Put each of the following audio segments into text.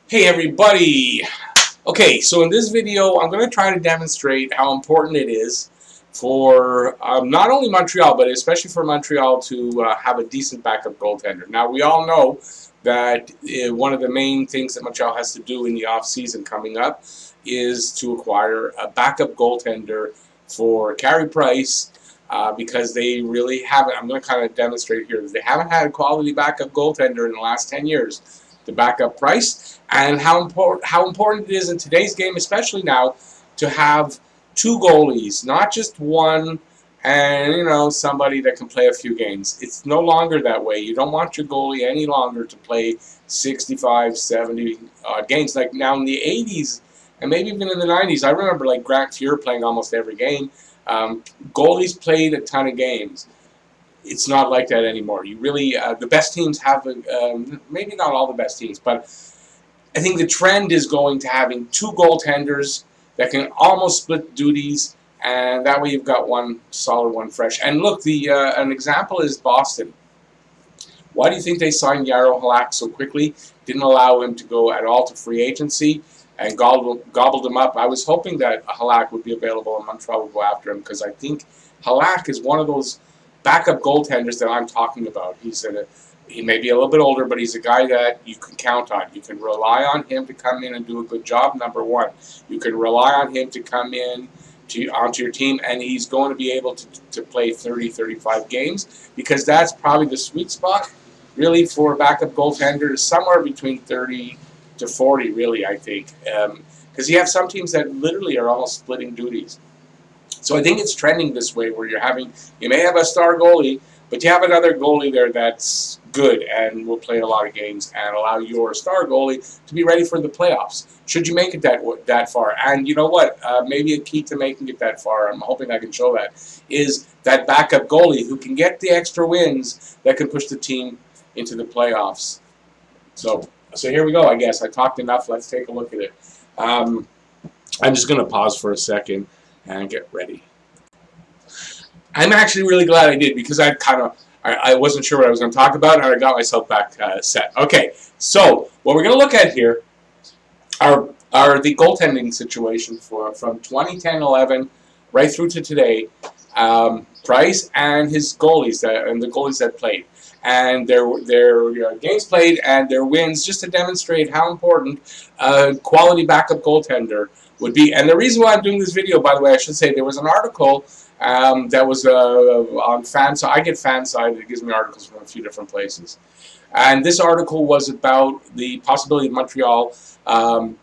Hey everybody! Okay, so in this video I'm going to try to demonstrate how important it is for not only Montreal, but especially for Montreal to have a decent backup goaltender. Now we all know that one of the main things that Montreal has to do in the off-season coming up is to acquire a backup goaltender for Carey Price because they really haven't. I'm going to kind of demonstrate here that they haven't had a quality backup goaltender in the last 10 years. The backup Price, and how important it is in today's game, especially now, to have two goalies, not just one, and somebody that can play a few games. It's no longer that way. You don't want your goalie any longer to play 65, 70 games like now in the 80s and maybe even in the 90s. I remember like Grant Fuhr playing almost every game. Goalies played a ton of games. It's not like that anymore. You really, the best teams have, maybe not all the best teams, but I think the trend is going to having two goaltenders that can almost split duties, and that way you've got one solid, one fresh. And look, an example is Boston. Why do you think they signed Jaro Halak so quickly? Didn't allow him to go at all to free agency and gobbled him up. I was hoping that Halak would be available and Montreal would go after him, because I think Halak is one of those backup goaltenders that I'm talking about. He may be a little bit older, but he's a guy that you can count on. You can rely on him to come in and do a good job, number one. You can rely on him to come in onto your team, and he's going to be able to play 30, 35 games, because that's probably the sweet spot, really, for a backup goaltender, is somewhere between 30 to 40, really, I think. Because you have some teams that literally are almost splitting duties. So I think it's trending this way, where you may have a star goalie, but you have another goalie there that's good and will play a lot of games and allow your star goalie to be ready for the playoffs, should you make it that far. And you know what? Maybe a key to making it that far, I'm hoping I can show that, is that backup goalie who can get the extra wins that can push the team into the playoffs. So here we go, I guess. I talked enough. Let's take a look at it. I'm just going to pause for a second and get ready. I'm actually really glad I did, because I wasn't sure what I was going to talk about, and I got myself back set. Okay, so what we're going to look at here are the goaltending situation from 2010-11 right through to today. Price and his goalies the goalies that played, and their games played and their wins, just to demonstrate how important a quality backup goaltender would be. And the reason why I'm doing this video, by the way, I should say, there was an article that was on FanSide. I get FanSide. It gives me articles from a few different places. And this article was about the possibility of Montreal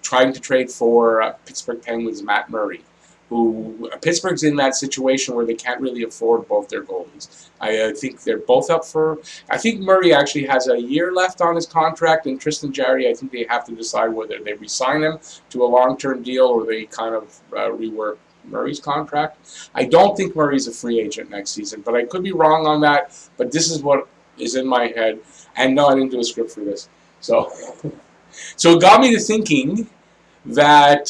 trying to trade for Pittsburgh Penguins' Matt Murray, who Pittsburgh's in that situation where they can't really afford both their goalies. I think they're both up for. I think Murray actually has a year left on his contract, and Tristan Jarry, I think they have to decide whether they re-sign him to a long-term deal or they kind of rework Murray's contract. I don't think Murray's a free agent next season, but I could be wrong on that. But this is what is in my head, and no, I didn't do a script for this. So it got me to thinking that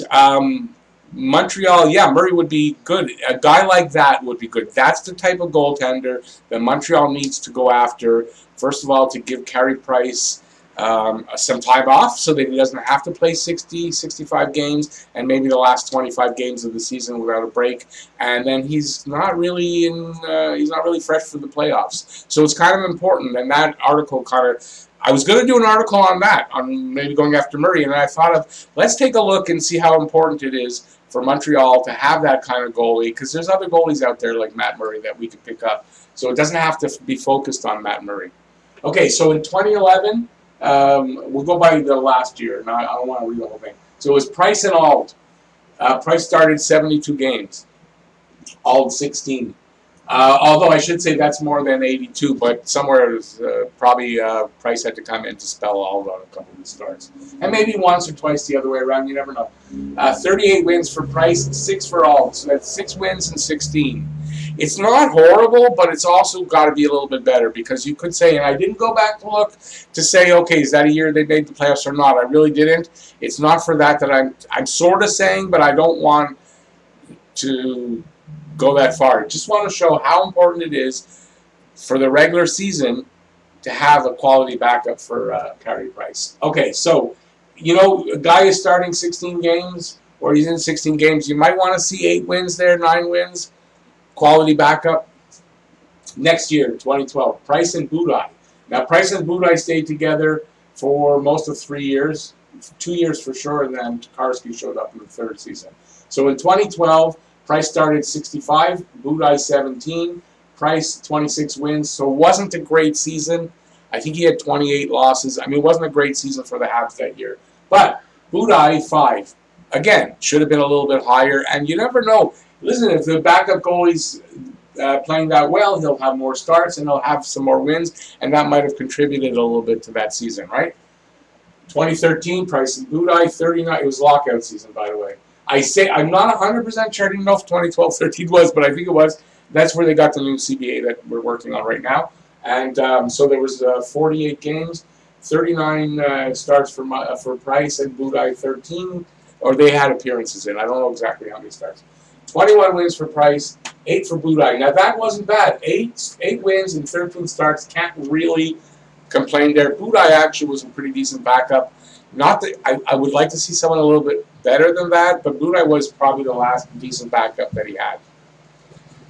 Montreal, yeah, Murray would be good. A guy like that would be good. That's the type of goaltender that Montreal needs to go after. First of all, to give Carey Price some time off so that he doesn't have to play 60, 65 games and maybe the last 25 games of the season without a break. And then he's not really fresh for the playoffs. So it's kind of important. And that article I was going to do an article on that, on maybe going after Murray, and then I thought of, let's take a look and see how important it is for Montreal to have that kind of goalie, because there's other goalies out there like Matt Murray that we could pick up. So it doesn't have to be focused on Matt Murray. Okay, so in 2011, we'll go by the last year. I don't want to read the whole thing. So it was Price and I'll. Price started 72 games. I'll 16. Although I should say that's more than 82, but somewhere probably Price had to come in to spell all on a couple of the starts. And maybe once or twice the other way around, you never know. 38 wins for Price, 6 for I'll. So that's 6 wins and 16. It's not horrible, but it's also got to be a little bit better, because you could say, and I didn't go back to look to say, okay, is that a year they made the playoffs or not? I really didn't. It's not for that I'm sort of saying, but I don't want to go that far. Just want to show how important it is for the regular season to have a quality backup for Carey Price. Okay, so you know, a guy is starting 16 games, or he's in 16 games, you might want to see 8 wins there, 9 wins. Quality backup. Next year, 2012, Price and Budaj. Now, Price and Budaj stayed together for most of 3 years, 2 years for sure, and then Tokarski showed up in the 3rd season. So in 2012, Price started 65, Budaj 17, Price 26 wins, so it wasn't a great season. I think he had 28 losses. I mean, it wasn't a great season for the Habs that year. But Budaj, 5. Again, should have been a little bit higher, and you never know. Listen, if the backup goalie's playing that well, he'll have more starts and he'll have some more wins, and that might have contributed a little bit to that season, right? 2013, Price and Budaj, 39. It was lockout season, by the way. I'm not 100% sure. I didn't know if 2012-13 was, but I think it was. That's where they got the new CBA that we're working on right now. And so there was 48 games, 39 starts for Price and Budaj, 13, or they had appearances in. I don't know exactly how many starts. 21 wins for Price, 8 for Budaj. Now that wasn't bad. 8 wins and 13 starts. Can't really complain there. Budaj actually was a pretty decent backup. Not that I would like to see someone a little bit better than that, but Budaj was probably the last decent backup that he had.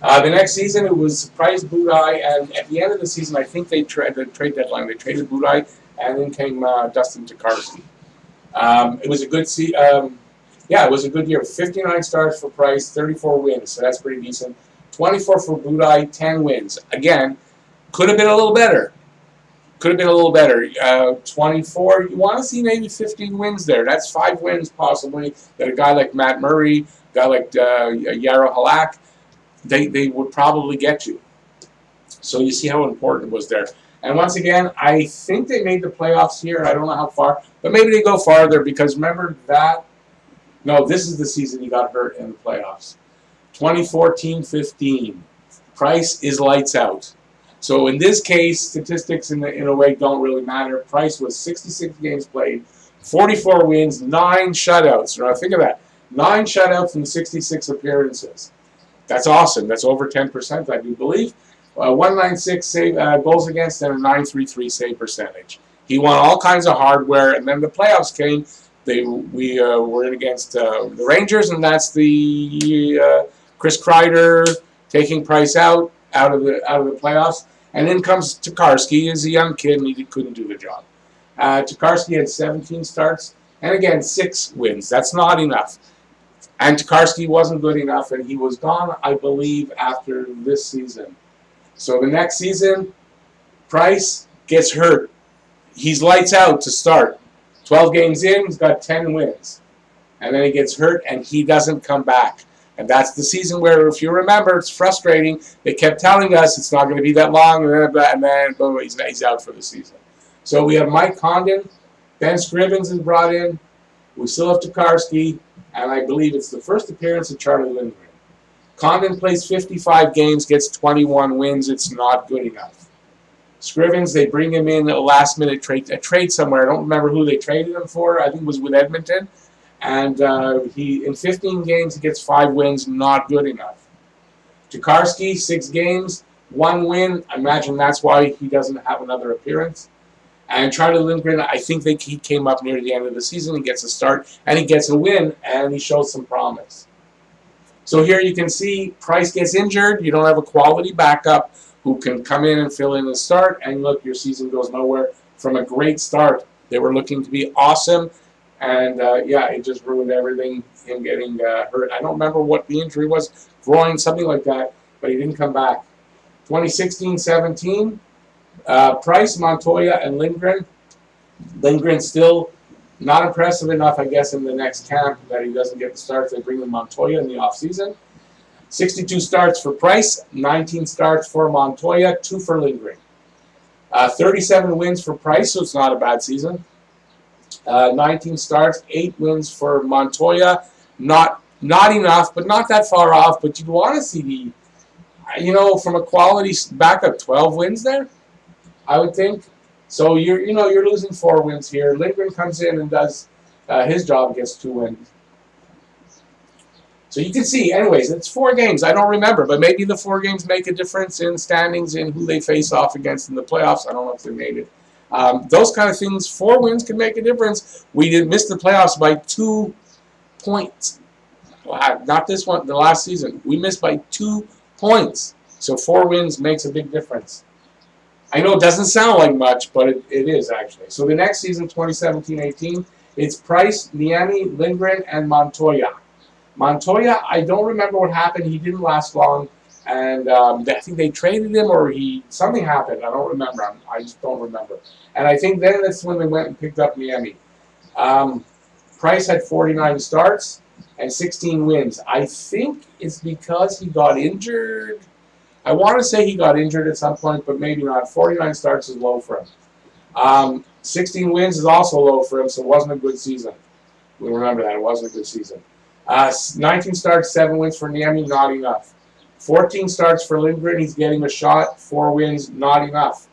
The next season, it was Price, Budaj, and at the end of the season, I think the trade deadline, they traded Budaj, and then came Dustin Tokarski. It was a good yeah, it was a good year. 59 starts for Price, 34 wins, so that's pretty decent. 24 for Budaj, 10 wins. Again, could have been a little better. Could have been a little better. 24, you want to see maybe 15 wins there. That's 5 wins possibly that a guy like Matt Murray, a guy like Jaro Halak, they would probably get you. So you see how important it was there. And once again, I think they made the playoffs here. I don't know how far, but maybe they go farther because remember that. No, this is the season he got hurt in the playoffs. 2014-15. Price is lights out. So in this case, statistics in a way don't really matter. Price was 66 games played, 44 wins, 9 shutouts. Now think of that. 9 shutouts in 66 appearances. That's awesome. That's over 10%, I do believe. 196 save, goals against and a 933 save percentage. He won all kinds of hardware, and then the playoffs came. We were in against the Rangers, and that's the Chris Kreider taking Price out of the playoffs. And in comes Tokarski. He's a young kid, and he couldn't do the job. Tokarski had 17 starts, and again, 6 wins. That's not enough. And Tokarski wasn't good enough, and he was gone, I believe, after this season. So the next season, Price gets hurt. He's lights out to start. 12 games in, he's got 10 wins. And then he gets hurt, and he doesn't come back. And that's the season where, if you remember, it's frustrating. They kept telling us it's not going to be that long, and then boom, he's out for the season. So we have Mike Condon. Ben Scrivens is brought in. We still have Tokarski, and I believe it's the first appearance of Charlie Lindgren. Condon plays 55 games, gets 21 wins. It's not good enough. Scrivens, they bring him in a last-minute trade somewhere. I don't remember who they traded him for. I think it was with Edmonton. And in 15 games, he gets 5 wins. Not good enough. Tokarski, 6 games, 1 win. I imagine that's why he doesn't have another appearance. And Charlie Lindgren, I think he came up near the end of the season. He gets a start, and he gets a win, and he shows some promise. So here you can see Price gets injured. You don't have a quality backup who can come in and fill in and start, and look, your season goes nowhere. From a great start, they were looking to be awesome, and yeah, it just ruined everything, him getting hurt. I don't remember what the injury was, groin, something like that, but he didn't come back. 2016-17, Price, Montoya, and Lindgren. Lindgren still not impressive enough, I guess, in the next camp that he doesn't get the starts. They bring in Montoya in the offseason. 62 starts for Price, 19 starts for Montoya, 2 for Lindgren. 37 wins for Price, so it's not a bad season. 19 starts, 8 wins for Montoya. Not enough, but not that far off. But you'd want to see the, you know, from a quality backup, 12 wins there, I would think. So you're losing 4 wins here. Lindgren comes in and does his job, gets 2 wins. So you can see, anyways, it's 4 games. I don't remember, but maybe the 4 games make a difference in standings in who they face off against in the playoffs. I don't know if they made it. Those kind of things, 4 wins can make a difference. We did miss the playoffs by 2 points. Not this one, the last season. We missed by 2 points. So 4 wins makes a big difference. I know it doesn't sound like much, but it is actually. So the next season, 2017-18, it's Price, Niemi, Lindgren, and Montoya. Montoya, I don't remember what happened. He didn't last long. And I think they traded him or something happened. I don't remember. I just don't remember. And I think then that's when they went and picked up Niemi. Price had 49 starts and 16 wins. I think it's because he got injured. I want to say he got injured at some point, but maybe not. 49 starts is low for him. 16 wins is also low for him, so it wasn't a good season. We remember that. It wasn't a good season. 19 starts, 7 wins for Niemi, not enough. 14 starts for Lindgren, he's getting a shot. 4 wins, not enough.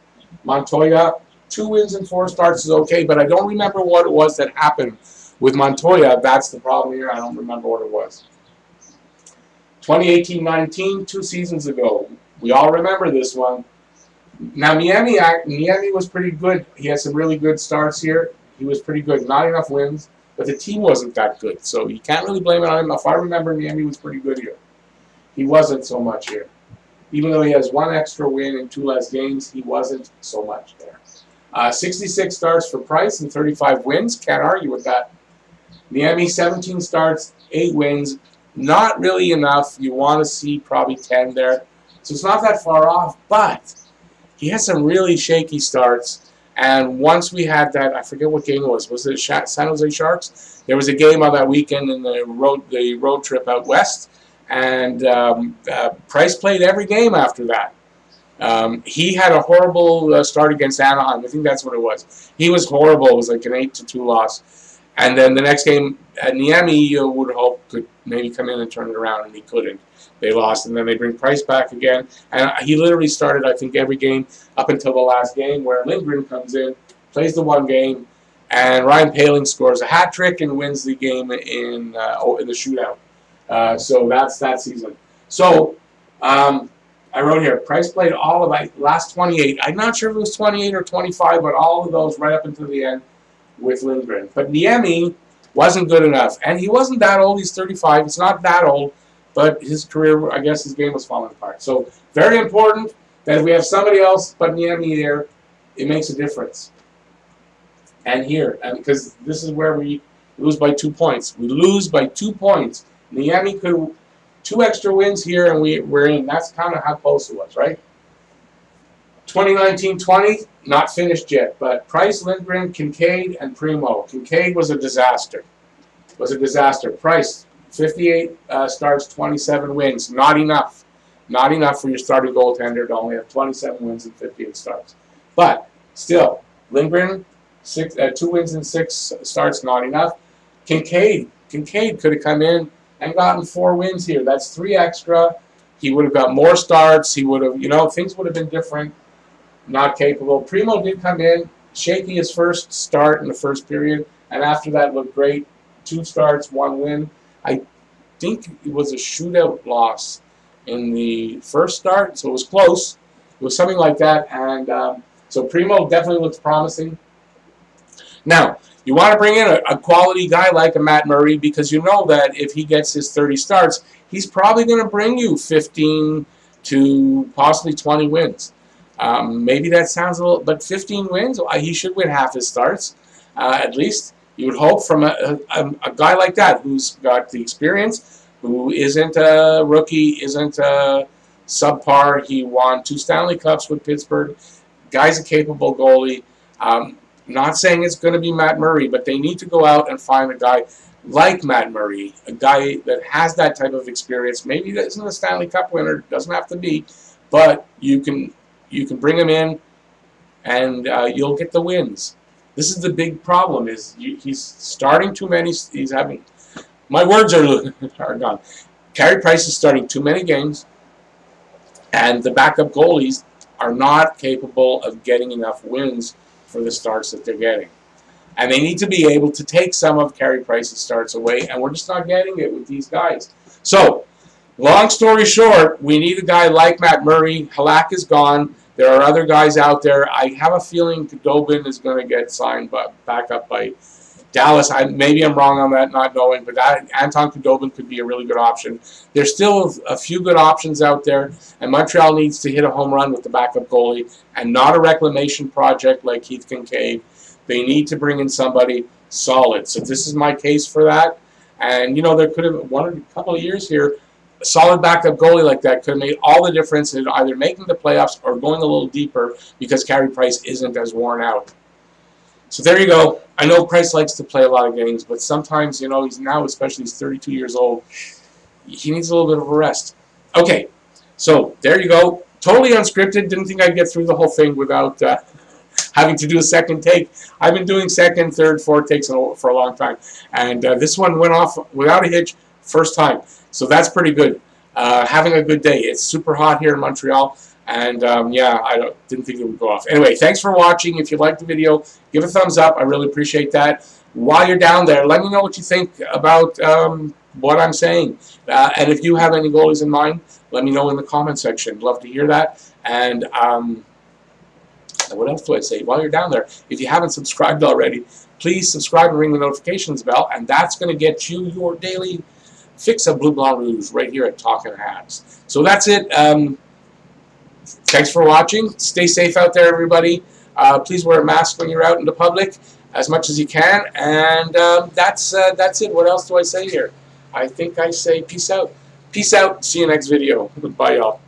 Montoya, 2 wins and 4 starts is okay, but I don't remember what it was that happened with Montoya. That's the problem here. I don't remember what it was. 2018-19, 2 seasons ago. We all remember this one. Now, Niemi was pretty good. He had some really good starts here. He was pretty good. Not enough wins, but the team wasn't that good. So you can't really blame it on him. If I remember, Niemi was pretty good here. He wasn't so much here. Even though he has 1 extra win and 2 less games, he wasn't so much there. 66 starts for Price and 35 wins. Can't argue with that. Niemi, 17 starts, 8 wins. Not really enough. You want to see probably 10 there. So it's not that far off, but he had some really shaky starts. And once we had that, I forget what game it was. Was it San Jose Sharks? There was a game on that weekend in the road trip out west. And Price played every game after that. He had a horrible start against Anaheim. I think that's what it was. He was horrible. It was like an 8-2 loss. And then the next game, Niemi, you would hope, could maybe come in and turn it around, and he couldn't. They lost, and then they bring Price back again. And he literally started, I think, every game up until the last game, where Lindgren comes in, plays the 1 game, and Ryan Poehling scores a hat trick and wins the game in the shootout. So that's that season. So I wrote here, Price played all of the last 28. I'm not sure if it was 28 or 25, but all of those right up until the end with Lindgren. But Niemi wasn't good enough. And he wasn't that old. He's 35. It's not that old. But his career, I guess his game was falling apart. So very important that if we have somebody else but Niemi there, it makes a difference. And here, because this is where we lose by 2 points. We lose by 2 points. Niemi could 2 extra wins here, and we're in. That's kind of how close it was, right? 2019-20, not finished yet, but Price, Lindgren, Kincaid, and Primo. Kincaid was a disaster. Price, 58 starts, 27 wins. Not enough. Not enough for your starting goaltender to only have 27 wins and 58 starts. But still, Lindgren, 2 wins and 6 starts, not enough. Kincaid could have come in and gotten 4 wins here. That's 3 extra. He would have got more starts. He would have, things would have been different. Not capable. Primo did come in, shaky his first start in the first period, and after that looked great. 2 starts, 1 win. I think it was a shootout loss in the first start, so it was close. It was something like that, and so Primo definitely looks promising. Now, you want to bring in a quality guy like a Matt Murray, because you know that if he gets his 30 starts, he's probably going to bring you 15 to possibly 20 wins. Maybe that sounds a little, but 15 wins, he should win half his starts, at least. You would hope from a guy like that who's got the experience, who isn't a rookie, isn't a subpar. He won 2 Stanley Cups with Pittsburgh. Guy's a capable goalie. Not saying it's going to be Matt Murray, but they need to go out and find a guy like Matt Murray, a guy that has that type of experience. Maybe that isn't a Stanley Cup winner, doesn't have to be, but you can bring him in, and you'll get the wins. This is the big problem: is he's starting too many. He's having, my words are gone. Carey Price is starting too many games, and the backup goalies are not capable of getting enough wins for the starts that they're getting. And they need to be able to take some of Carey Price's starts away, and we're just not getting it with these guys. So, long story short, we need a guy like Matt Murray. Halak is gone. There are other guys out there. I have a feeling Khudobin is going to get signed back up by Dallas. Maybe I'm wrong on that, not knowing, but Anton Khudobin could be a really good option. There's still a few good options out there, and Montreal needs to hit a home run with the backup goalie and not a reclamation project like Keith Kincaid. They need to bring in somebody solid. So this is my case for that. And, you know, there could have a couple of years here, a solid backup goalie like that could have made all the difference in either making the playoffs or going a little deeper because Carey Price isn't as worn out. So there you go. I know Price likes to play a lot of games, but sometimes, you know, especially he's 32 years old, he needs a little bit of a rest. Okay, so there you go. Totally unscripted. Didn't think I'd get through the whole thing without having to do a second take. I've been doing second, third, fourth takes for a long time. And this one went off without a hitch first time. So that's pretty good. Having a good day. It's super hot here in Montreal. And yeah, I didn't think it would go off. Anyway, thanks for watching. If you liked the video, give a thumbs up. I really appreciate that. While you're down there, let me know what you think about what I'm saying. And if you have any goalies in mind, let me know in the comment section. Love to hear that. And what else do I say? While you're down there, if you haven't subscribed already, please subscribe and ring the notifications bell. And that's going to get you your daily fix of Blue Blanc Rouge right here at Talkin' Habs. So that's it. Thanks for watching. Stay safe out there, everybody. Please wear a mask when you're out in the public as much as you can. And that's it. What else do I say here? I think I say peace out. Peace out. See you next video. Goodbye, y'all.